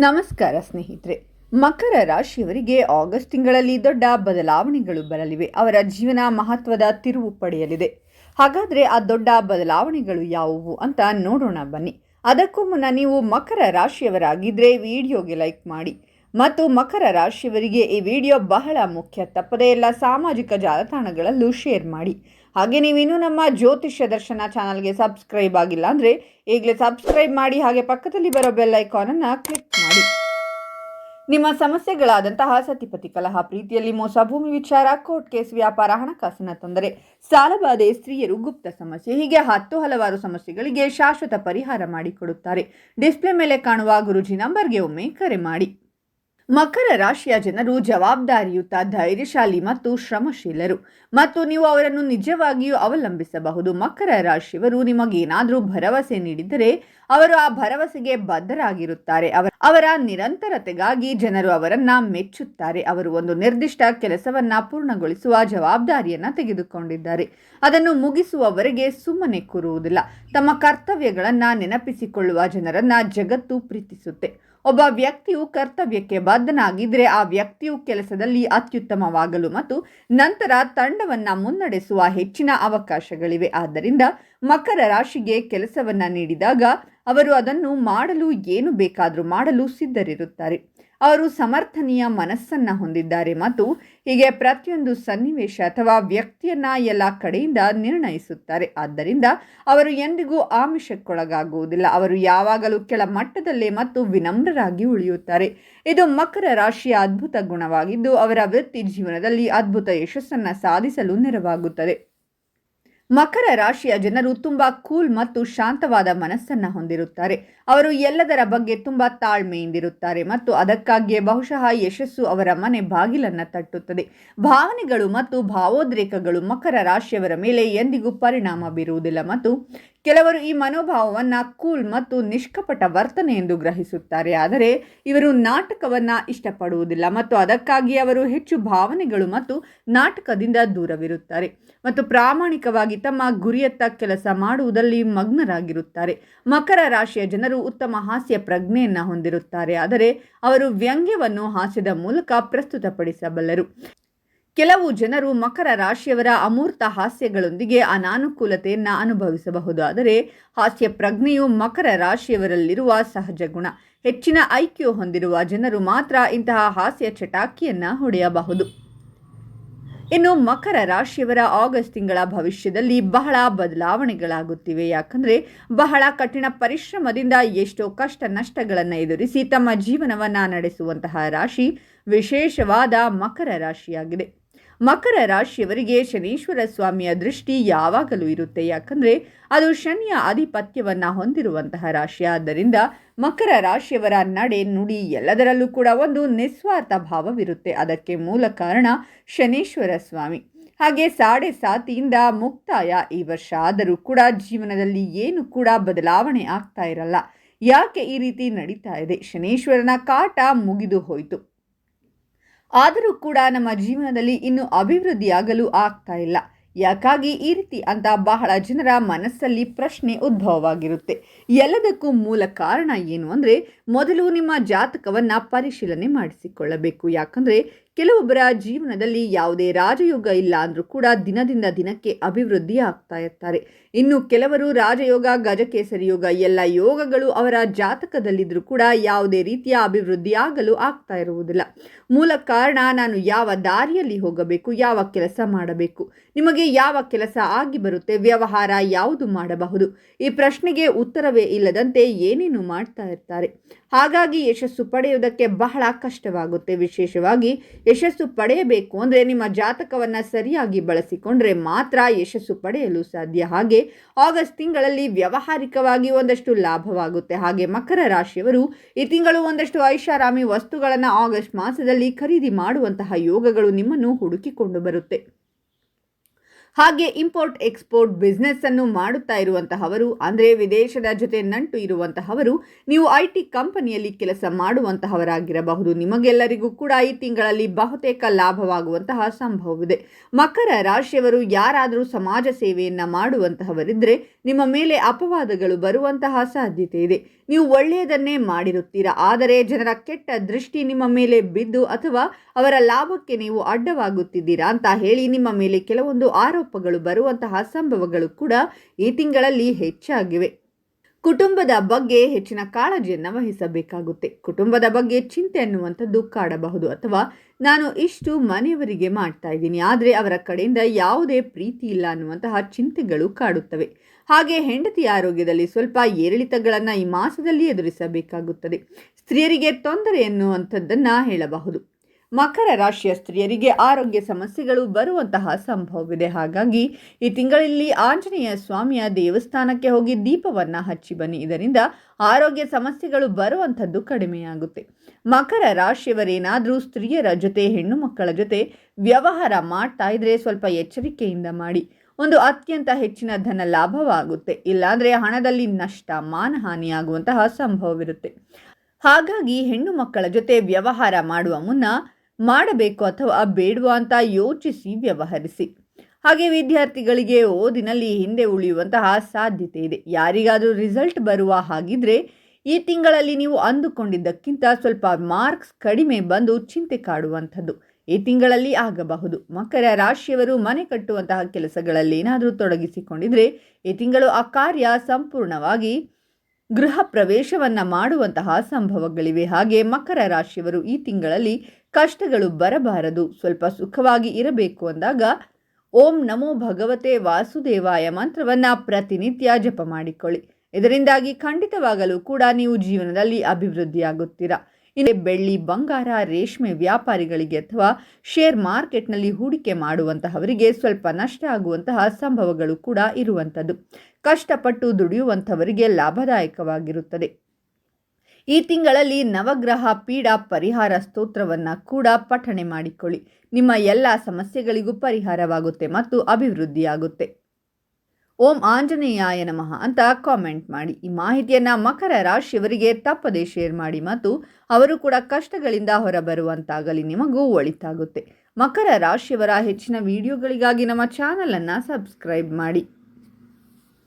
ನಮಸ್ಕಾರ ಸ್ನೇಹಿತರೆ. ಮಕರ ರಾಶಿಯವರಿಗೆ ಆಗಸ್ಟ್ ತಿಂಗಳಲ್ಲಿ ದೊಡ್ಡ ಬದಲಾವಣೆಗಳು ಬರಲಿವೆ. ಅವರ ಜೀವನ ಮಹತ್ವದ ತಿರುವು ಪಡೆಯಲಿದೆ. ಹಾಗಾದರೆ ಆ ದೊಡ್ಡ ಬದಲಾವಣೆಗಳು ಯಾವುವು ಅಂತ ನೋಡೋಣ ಬನ್ನಿ. ಅದಕ್ಕೂ ಮುನ್ನ ನೀವು ಮಕರ ರಾಶಿಯವರಾಗಿದ್ದರೆ ವಿಡಿಯೋಗೆ ಲೈಕ್ ಮಾಡಿ ಮತ್ತು ಮಕರ ರಾಶಿಯವರಿಗೆ ಈ ವಿಡಿಯೋ ಬಹಳ ಮುಖ್ಯ. ತಪ್ಪದೇ ಎಲ್ಲ ಸಾಮಾಜಿಕ ಜಾಲತಾಣಗಳಲ್ಲೂ ಶೇರ್ ಮಾಡಿ. ಹಾಗೆ ನೀವಿನ್ನೂ ನಮ್ಮ ಜ್ಯೋತಿಷ್ಯ ದರ್ಶನ ಚಾನಲ್ಗೆ ಸಬ್ಸ್ಕ್ರೈಬ್ ಆಗಿಲ್ಲ ಅಂದರೆ ಈಗಲೇ ಸಬ್ಸ್ಕ್ರೈಬ್ ಮಾಡಿ. ಹಾಗೆ ಪಕ್ಕದಲ್ಲಿ ಬರೋ ಬೆಲ್ ಐಕಾನನ್ನು ಕ್ಲಿಕ್ ಮಾಡಿ. ನಿಮ್ಮ ಸಮಸ್ಯೆಗಳಾದಂತಹ ಸತಿಪತಿ ಕಲಹ, ಪ್ರೀತಿಯಲ್ಲಿ ಮೋಸ, ಭೂಮಿ ವಿಚಾರ, ಕೋರ್ಟ್ ಕೇಸ್, ವ್ಯಾಪಾರ, ಹಣಕಾಸಿನ ತೊಂದರೆ, ಸಾಲಬಾಧೆ, ಸ್ತ್ರೀಯರು, ಗುಪ್ತ ಸಮಸ್ಯೆ, ಹೀಗೆ ಹಲವಾರು ಸಮಸ್ಯೆಗಳಿಗೆ ಶಾಶ್ವತ ಪರಿಹಾರ ಮಾಡಿಕೊಡುತ್ತಾರೆ. ಡಿಸ್ಪ್ಲೇ ಮೇಲೆ ಕಾಣುವ ಗುರೂಜಿ ನಂಬರ್ಗೆ ಒಮ್ಮೆ ಕರೆ ಮಾಡಿ. ಮಕರ ರಾಶಿಯ ಜನರು ಜವಾಬ್ದಾರಿಯುತ, ಧೈರ್ಯಶಾಲಿ ಮತ್ತು ಶ್ರಮಶೀಲರು ಮತ್ತು ನೀವು ಅವರನ್ನು ನಿಜವಾಗಿಯೂ ಅವಲಂಬಿಸಬಹುದು. ಮಕರ ರಾಶಿಯವರು ನಿಮಗೇನಾದರೂ ಭರವಸೆ ನೀಡಿದರೆ ಅವರು ಆ ಭರವಸೆಗೆ ಬದ್ಧರಾಗಿರುತ್ತಾರೆ. ಅವರ ನಿರಂತರತೆಗಾಗಿ ಜನರು ಅವರನ್ನ ಮೆಚ್ಚುತ್ತಾರೆ. ಅವರು ಒಂದು ನಿರ್ದಿಷ್ಟ ಕೆಲಸವನ್ನ ಪೂರ್ಣಗೊಳಿಸುವ ಜವಾಬ್ದಾರಿಯನ್ನ ತೆಗೆದುಕೊಂಡಿದ್ದಾರೆ. ಅದನ್ನು ಮುಗಿಸುವವರೆಗೆ ಸುಮ್ಮನೆ ಕೂರುವುದಿಲ್ಲ. ತಮ್ಮ ಕರ್ತವ್ಯಗಳನ್ನ ನೆನಪಿಸಿಕೊಳ್ಳುವ ಜನರನ್ನ ಜಗತ್ತು ಪ್ರೀತಿಸುತ್ತೆ. ಒಬ್ಬ ವ್ಯಕ್ತಿಯು ಕರ್ತವ್ಯಕ್ಕೆ ಬದ್ಧನಾಗಿದ್ದರೆ ಆ ವ್ಯಕ್ತಿಯು ಕೆಲಸದಲ್ಲಿ ಅತ್ಯುತ್ತಮವಾಗಲು ಮತ್ತು ನಂತರ ತಂಡವನ್ನು ಮುನ್ನಡೆಸುವ ಹೆಚ್ಚಿನ ಅವಕಾಶಗಳಿವೆ. ಆದ್ದರಿಂದ ಮಕರ ರಾಶಿಗೆ ಕೆಲಸವನ್ನ ನೀಡಿದಾಗ ಅವರು ಅದನ್ನು ಮಾಡಲು ಏನು ಬೇಕಾದರೂ ಮಾಡಲು ಸಿದ್ಧರಿರುತ್ತಾರೆ. ಅವರು ಸಮರ್ಥನೀಯ ಮನಸ್ಸನ್ನು ಹೊಂದಿದ್ದಾರೆ ಮತ್ತು ಹೀಗೆ ಪ್ರತಿಯೊಂದು ಸನ್ನಿವೇಶ ಅಥವಾ ವ್ಯಕ್ತಿಯನ್ನ ಎಲ್ಲ ಕಡೆಯಿಂದ ನಿರ್ಣಯಿಸುತ್ತಾರೆ. ಆದ್ದರಿಂದ ಅವರು ಎಂದಿಗೂ ಆಮಿಷಕ್ಕೊಳಗಾಗುವುದಿಲ್ಲ. ಅವರು ಯಾವಾಗಲೂ ಕೆಳಮಟ್ಟದಲ್ಲೇ ಮತ್ತು ವಿನಮ್ರರಾಗಿ ಉಳಿಯುತ್ತಾರೆ. ಇದು ಮಕರ ರಾಶಿಯ ಅದ್ಭುತ ಗುಣವಾಗಿದ್ದು ಅವರ ವೃತ್ತಿ ಜೀವನದಲ್ಲಿ ಅದ್ಭುತ ಯಶಸ್ಸನ್ನು ಸಾಧಿಸಲು ನೆರವಾಗುತ್ತದೆ. ಮಕರ ರಾಶಿಯ ಜನರು ತುಂಬ ಕೂಲ್ ಮತ್ತು ಶಾಂತವಾದ ಮನಸ್ಸನ್ನು ಹೊಂದಿರುತ್ತಾರೆ. ಅವರು ಎಲ್ಲದರ ಬಗ್ಗೆ ತುಂಬ ತಾಳ್ಮೆಯಿಂದಿರುತ್ತಾರೆ ಮತ್ತು ಅದಕ್ಕಾಗಿಯೇ ಬಹುಶಃ ಯಶಸ್ಸು ಅವರ ಮನೆ ಬಾಗಿಲನ್ನು ತಟ್ಟುತ್ತದೆ. ಭಾವನೆಗಳು ಮತ್ತು ಭಾವೋದ್ರೇಕಗಳು ಮಕರ ರಾಶಿಯವರ ಮೇಲೆ ಎಂದಿಗೂ ಪರಿಣಾಮ ಬೀರುವುದಿಲ್ಲ ಮತ್ತು ಕೆಲವರು ಈ ಮನೋಭಾವವನ್ನು ಕೂಲ್ ಮತ್ತು ನಿಷ್ಕಪಟ ವರ್ತನೆ ಎಂದು ಗ್ರಹಿಸುತ್ತಾರೆ. ಆದರೆ ಇವರು ನಾಟಕವನ್ನು ಇಷ್ಟಪಡುವುದಿಲ್ಲ ಮತ್ತು ಅದಕ್ಕಾಗಿ ಅವರು ಹೆಚ್ಚು ಭಾವನೆಗಳು ಮತ್ತು ನಾಟಕದಿಂದ ದೂರವಿರುತ್ತಾರೆ ಮತ್ತು ಪ್ರಾಮಾಣಿಕವಾಗಿ ತಮ್ಮ ಗುರಿಯತ್ತ ಕೆಲಸ ಮಾಡುವುದರಲ್ಲಿ ಮಗ್ನರಾಗಿರುತ್ತಾರೆ. ಮಕರ ರಾಶಿಯ ಜನರು ಉತ್ತಮ ಹಾಸ್ಯ ಪ್ರಜ್ಞೆಯನ್ನು ಹೊಂದಿರುತ್ತಾರೆ. ಆದರೆ ಅವರು ವ್ಯಂಗ್ಯವನ್ನು ಹಾಸ್ಯದ ಮೂಲಕ ಪ್ರಸ್ತುತಪಡಿಸಬಲ್ಲರು. ಕೆಲವು ಜನರು ಮಕರ ರಾಶಿಯವರ ಅಮೂರ್ತ ಹಾಸ್ಯಗಳೊಂದಿಗೆ ಅನಾನುಕೂಲತೆಯನ್ನು ಅನುಭವಿಸಬಹುದು. ಆದರೆ ಹಾಸ್ಯ ಪ್ರಜ್ಞೆಯು ಮಕರ ರಾಶಿಯವರಲ್ಲಿರುವ ಸಹಜ ಗುಣ. ಹೆಚ್ಚಿನ ಐಕ್ಯೂ ಹೊಂದಿರುವ ಜನರು ಮಾತ್ರ ಇಂತಹ ಹಾಸ್ಯ ಚಟಾಕಿಯನ್ನು ಹೊಡೆಯಬಹುದು. ಇನ್ನು ಮಕರ ರಾಶಿಯವರ ಆಗಸ್ಟ್ ತಿಂಗಳ ಭವಿಷ್ಯದಲ್ಲಿ ಬಹಳ ಬದಲಾವಣೆಗಳಾಗುತ್ತಿವೆ. ಯಾಕಂದರೆ ಬಹಳ ಕಠಿಣ ಪರಿಶ್ರಮದಿಂದ ಎಷ್ಟೋ ಕಷ್ಟ ನಷ್ಟಗಳನ್ನು ಎದುರಿಸಿ ತಮ್ಮ ಜೀವನವನ್ನು ನಡೆಸುವಂತಹ ರಾಶಿ ವಿಶೇಷವಾದ ಮಕರ ರಾಶಿಯಾಗಿದೆ. ಮಕರ ರಾಶಿಯವರಿಗೆ ಶನೀಶ್ವರ ಸ್ವಾಮಿಯ ದೃಷ್ಟಿ ಯಾವಾಗಲೂ ಇರುತ್ತೆ. ಯಾಕಂದರೆ ಅದು ಶನಿಯ ಆಧಿಪತ್ಯವನ್ನು ಹೊಂದಿರುವಂತಹ ರಾಶಿ. ಆದ್ದರಿಂದ ಮಕರ ರಾಶಿಯವರ ನಡೆ, ನುಡಿ ಎಲ್ಲದರಲ್ಲೂ ಕೂಡ ಒಂದು ನಿಸ್ವಾರ್ಥ ಭಾವವಿರುತ್ತೆ. ಅದಕ್ಕೆ ಮೂಲ ಕಾರಣ ಶನೀಶ್ವರ ಸ್ವಾಮಿ. ಹಾಗೆ 7.5 ಮುಕ್ತಾಯ ಈ ವರ್ಷ ಆದರೂ ಕೂಡ ಜೀವನದಲ್ಲಿ ಏನು ಕೂಡ ಬದಲಾವಣೆ ಆಗ್ತಾ ಇರಲ್ಲ. ಯಾಕೆ ಈ ರೀತಿ ನಡೀತಾ ಇದೆ? ಶನೀಶ್ವರನ ಕಾಟ ಮುಗಿದು ಹೋಯಿತು. ಆದರೂ ಕೂಡ ನಮ್ಮ ಜೀವನದಲ್ಲಿ ಇನ್ನೂ ಅಭಿವೃದ್ಧಿಯಾಗಲು ಆಗ್ತಾ ಇಲ್ಲ. ಯಾಕಾಗಿ ಈ ರೀತಿ ಅಂತ ಬಹಳ ಜನರ ಮನಸ್ಸಲ್ಲಿ ಪ್ರಶ್ನೆ ಉದ್ಭವವಾಗಿರುತ್ತೆ. ಎಲ್ಲದಕ್ಕೂ ಮೂಲ ಕಾರಣ ಏನು ಅಂದರೆ ಮೊದಲು ನಿಮ್ಮ ಜಾತಕವನ್ನು ಪರಿಶೀಲನೆ ಮಾಡಿಸಿಕೊಳ್ಳಬೇಕು. ಯಾಕಂದರೆ ಕೆಲವೊಬ್ಬರ ಜೀವನದಲ್ಲಿ ಯಾವುದೇ ರಾಜಯೋಗ ಇಲ್ಲ ಅಂದರೂ ಕೂಡ ದಿನದಿಂದ ದಿನಕ್ಕೆ ಅಭಿವೃದ್ಧಿ ಆಗ್ತಾ ಇರ್ತಾರೆ. ಇನ್ನು ಕೆಲವರು ರಾಜಯೋಗ, ಗಜಕೇಸರಿ ಯೋಗ ಎಲ್ಲ ಯೋಗಗಳು ಅವರ ಜಾತಕದಲ್ಲಿದ್ದರೂ ಕೂಡ ಯಾವುದೇ ರೀತಿಯ ಅಭಿವೃದ್ಧಿ ಆಗಲು ಆಗ್ತಾ ಇರುವುದಿಲ್ಲ. ಮೂಲ ಕಾರಣ ನಾನು ಯಾವ ದಾರಿಯಲ್ಲಿ ಹೋಗಬೇಕು, ಯಾವ ಕೆಲಸ ಮಾಡಬೇಕು, ನಿಮಗೆ ಯಾವ ಕೆಲಸ ಆಗಿ ಬರುತ್ತೆ, ವ್ಯವಹಾರ ಯಾವುದು ಮಾಡಬಹುದು, ಈ ಪ್ರಶ್ನೆಗೆ ಉತ್ತರವೇ ಇಲ್ಲದಂತೆ ಏನೇನು ಮಾಡ್ತಾ ಇರ್ತಾರೆ. ಹಾಗಾಗಿ ಯಶಸ್ಸು ಪಡೆಯುವುದಕ್ಕೆ ಬಹಳ ಕಷ್ಟವಾಗುತ್ತೆ. ವಿಶೇಷವಾಗಿ ಯಶಸ್ಸು ಪಡೆಯಬೇಕು ಅಂದರೆ ನಿಮ್ಮ ಜಾತಕವನ್ನು ಸರಿಯಾಗಿ ಬಳಸಿಕೊಂಡ್ರೆ ಮಾತ್ರ ಯಶಸ್ಸು ಪಡೆಯಲು ಸಾಧ್ಯ. ಹಾಗೆ ಆಗಸ್ಟ್ ತಿಂಗಳಲ್ಲಿ ವ್ಯಾವಹಾರಿಕವಾಗಿ ಒಂದಷ್ಟು ಲಾಭವಾಗುತ್ತೆ. ಹಾಗೆ ಮಕರ ರಾಶಿಯವರು ಈ ತಿಂಗಳು ಒಂದಷ್ಟು ಐಷಾರಾಮಿ ವಸ್ತುಗಳನ್ನು ಆಗಸ್ಟ್ ಮಾಸದಲ್ಲಿ ಖರೀದಿ ಮಾಡುವಂತಹ ಯೋಗಗಳು ನಿಮ್ಮನ್ನು ಹುಡುಕಿಕೊಂಡು ಬರುತ್ತೆ. ಹಾಗೆ ಇಂಪೋರ್ಟ್ ಎಕ್ಸ್ಪೋರ್ಟ್ ಬಿಸ್ನೆಸ್ ಅನ್ನು ಮಾಡುತ್ತಾ ಇರುವಂತಹವರು, ಅಂದರೆ ವಿದೇಶದ ಜೊತೆ ನಂಟು ಇರುವಂತಹವರು, ನೀವು IT ಕಂಪನಿಯಲ್ಲಿ ಕೆಲಸ ಮಾಡುವಂತಹವರಾಗಿರಬಹುದು. ನಿಮಗೆಲ್ಲರಿಗೂ ಕೂಡ ಈ ತಿಂಗಳಲ್ಲಿ ಬಹುತೇಕ ಲಾಭವಾಗುವಂತಹ ಸಂಭವವಿದೆ. ಮಕರ ರಾಶಿಯವರು ಯಾರಾದರೂ ಸಮಾಜ ಸೇವೆಯನ್ನ ಮಾಡುವಂತಹವರಿದ್ದರೆ ನಿಮ್ಮ ಮೇಲೆ ಅಪವಾದಗಳು ಬರುವಂತಹ ಸಾಧ್ಯತೆ ಇದೆ. ನೀವು ಒಳ್ಳೆಯದನ್ನೇ ಮಾಡಿರುತ್ತೀರಾ, ಆದರೆ ಜನರ ಕೆಟ್ಟ ದೃಷ್ಟಿ ನಿಮ್ಮ ಮೇಲೆ ಬಿದ್ದು ಅಥವಾ ಅವರ ಲಾಭಕ್ಕೆ ನೀವು ಅಡ್ಡವಾಗುತ್ತಿದ್ದೀರಾ ಅಂತ ಹೇಳಿ ನಿಮ್ಮ ಮೇಲೆ ಕೆಲವೊಂದು ಆರೋಪಗಳು ಬರುವಂತಹ ಸಂಭವಗಳು ಕೂಡ ಈ ತಿಂಗಳಲ್ಲಿ ಹೆಚ್ಚಾಗಿವೆ. ಕುಟುಂಬದ ಬಗ್ಗೆ ಹೆಚ್ಚಿನ ಕಾಳಜಿಯನ್ನು ವಹಿಸಬೇಕಾಗುತ್ತೆ. ಕುಟುಂಬದ ಬಗ್ಗೆ ಚಿಂತೆ ಅನ್ನುವಂಥದ್ದು ಕಾಡಬಹುದು, ಅಥವಾ ನಾನು ಇಷ್ಟು ಮನೆಯವರಿಗೆ ಮಾಡ್ತಾ ಇದ್ದೀನಿ ಆದರೆ ಅವರ ಕಡೆಯಿಂದ ಯಾವುದೇ ಪ್ರೀತಿ ಇಲ್ಲ ಅನ್ನುವಂತಹ ಚಿಂತೆಗಳು ಕಾಡುತ್ತವೆ. ಹಾಗೆ ಹೆಂಡತಿ ಆರೋಗ್ಯದಲ್ಲಿ ಸ್ವಲ್ಪ ಏರಿಳಿತಗಳನ್ನು ಈ ಮಾಸದಲ್ಲಿ ಎದುರಿಸಬೇಕಾಗುತ್ತದೆ. ಸ್ತ್ರೀಯರಿಗೆ ತೊಂದರೆ ಎನ್ನುವಂಥದ್ದನ್ನು ಹೇಳಬಹುದು. ಮಕರ ರಾಶಿಯ ಸ್ತ್ರೀಯರಿಗೆ ಆರೋಗ್ಯ ಸಮಸ್ಯೆಗಳು ಬರುವಂತಹ ಸಂಭವವಿದೆ. ಹಾಗಾಗಿ ಈ ತಿಂಗಳಲ್ಲಿ ಆಂಜನೇಯ ಸ್ವಾಮಿಯ ದೇವಸ್ಥಾನಕ್ಕೆ ಹೋಗಿ ದೀಪವನ್ನು ಹಚ್ಚಿ ಬನ್ನಿ. ಇದರಿಂದ ಆರೋಗ್ಯ ಸಮಸ್ಯೆಗಳು ಬರುವಂಥದ್ದು ಕಡಿಮೆಯಾಗುತ್ತೆ. ಮಕರ ರಾಶಿಯವರೇನಾದರೂ ಸ್ತ್ರೀಯರ ಜೊತೆ, ಹೆಣ್ಣು ಮಕ್ಕಳ ಜೊತೆ ವ್ಯವಹಾರ ಮಾಡ್ತಾ ಇದ್ರೆ ಸ್ವಲ್ಪ ಎಚ್ಚರಿಕೆಯಿಂದ ಮಾಡಿ. ಒಂದು ಅತ್ಯಂತ ಹೆಚ್ಚಿನ ಧನ ಲಾಭವಾಗುತ್ತೆ, ಇಲ್ಲಾಂದರೆ ಹಣದಲ್ಲಿ ನಷ್ಟ, ಮಾನಹಾನಿಯಾಗುವಂತಹ ಸಂಭವವಿರುತ್ತೆ. ಹಾಗಾಗಿ ಹೆಣ್ಣು ಮಕ್ಕಳ ಜೊತೆ ವ್ಯವಹಾರ ಮಾಡುವ ಮುನ್ನ ಮಾಡಬೇಕು ಅಥವಾ ಬೇಡವಾ ಅಂತ ಯೋಚಿಸಿ ವ್ಯವಹರಿಸಿ. ಹಾಗೆ ವಿದ್ಯಾರ್ಥಿಗಳಿಗೆ ಓದಿನಲ್ಲಿ ಹಿಂದೆ ಉಳಿಯುವಂತಹ ಸಾಧ್ಯತೆ ಇದೆ. ಯಾರಿಗಾದರೂ ರಿಸಲ್ಟ್ ಬರುವ ಹಾಗಿದ್ರೆ ಈ ತಿಂಗಳಲ್ಲಿ ನೀವು ಅಂದುಕೊಂಡಿದ್ದಕ್ಕಿಂತ ಸ್ವಲ್ಪ ಮಾರ್ಕ್ಸ್ ಕಡಿಮೆ ಬಂದು ಚಿಂತೆ ಕಾಡುವಂಥದ್ದು ಈ ತಿಂಗಳಲ್ಲಿ ಆಗಬಹುದು. ಮಕರ ರಾಶಿಯವರು ಮನೆ ಕಟ್ಟುವಂತಹ ಕೆಲಸಗಳಲ್ಲಿ ಏನಾದರೂ ತೊಡಗಿಸಿಕೊಂಡಿದ್ರೆ ಈ ತಿಂಗಳು ಆ ಕಾರ್ಯ ಸಂಪೂರ್ಣವಾಗಿ ಗೃಹ ಪ್ರವೇಶವನ್ನು ಮಾಡುವಂತಹ ಸಂಭವಗಳಿವೆ. ಹಾಗೆ ಮಕರ ರಾಶಿಯವರು ಈ ತಿಂಗಳಲ್ಲಿ ಕಷ್ಟಗಳು ಬರಬಾರದು, ಸ್ವಲ್ಪ ಸುಖವಾಗಿ ಇರಬೇಕು ಅಂದಾಗ ಓಂ ನಮೋ ಭಗವತೆ ವಾಸುದೇವಾಯ ಮಂತ್ರವನ್ನು ಪ್ರತಿನಿತ್ಯ ಜಪ ಮಾಡಿಕೊಳ್ಳಿ. ಇದರಿಂದಾಗಿ ಖಂಡಿತವಾಗಲೂ ಕೂಡ ನೀವು ಜೀವನದಲ್ಲಿ ಅಭಿವೃದ್ಧಿಯಾಗುತ್ತೀರಾ. ಇನ್ನು ಬೆಳ್ಳಿ, ಬಂಗಾರ, ರೇಷ್ಮೆ ವ್ಯಾಪಾರಿಗಳಿಗೆ ಅಥವಾ ಶೇರ್ ಮಾರ್ಕೆಟ್ನಲ್ಲಿ ಹೂಡಿಕೆ ಮಾಡುವಂತಹವರಿಗೆ ಸ್ವಲ್ಪ ನಷ್ಟ ಆಗುವಂತಹ ಸಂಭವಗಳು ಕೂಡ ಇರುವಂಥದ್ದು. ಕಷ್ಟಪಟ್ಟು ದುಡಿಯುವಂಥವರಿಗೆ ಲಾಭದಾಯಕವಾಗಿರುತ್ತದೆ. ಈ ತಿಂಗಳಲ್ಲಿ ನವಗ್ರಹ ಪೀಡಾ ಪರಿಹಾರ ಸ್ತೋತ್ರವನ್ನು ಕೂಡ ಪಠಣೆ ಮಾಡಿಕೊಳ್ಳಿ. ನಿಮ್ಮ ಎಲ್ಲ ಸಮಸ್ಯೆಗಳಿಗೂ ಪರಿಹಾರವಾಗುತ್ತೆ ಮತ್ತು ಅಭಿವೃದ್ಧಿಯಾಗುತ್ತೆ. ಓಂ ಆಂಜನೇಯಾಯ ನಮಃ ಅಂತ ಕಾಮೆಂಟ್ ಮಾಡಿ. ಈ ಮಾಹಿತಿಯನ್ನು ಮಕರ ರಾಶಿಯವರಿಗೆ ತಪ್ಪದೇ ಶೇರ್ ಮಾಡಿ ಮತ್ತು ಅವರು ಕೂಡ ಕಷ್ಟಗಳಿಂದ ಹೊರಬರುವಂತಾಗಲಿ. ನಿಮಗೂ ಒಳಿತಾಗುತ್ತೆ. ಮಕರ ರಾಶಿಯವರ ಹೆಚ್ಚಿನ ವಿಡಿಯೋಗಳಿಗಾಗಿ ನಮ್ಮ ಚಾನಲನ್ನು ಸಬ್ಸ್ಕ್ರೈಬ್ ಮಾಡಿ.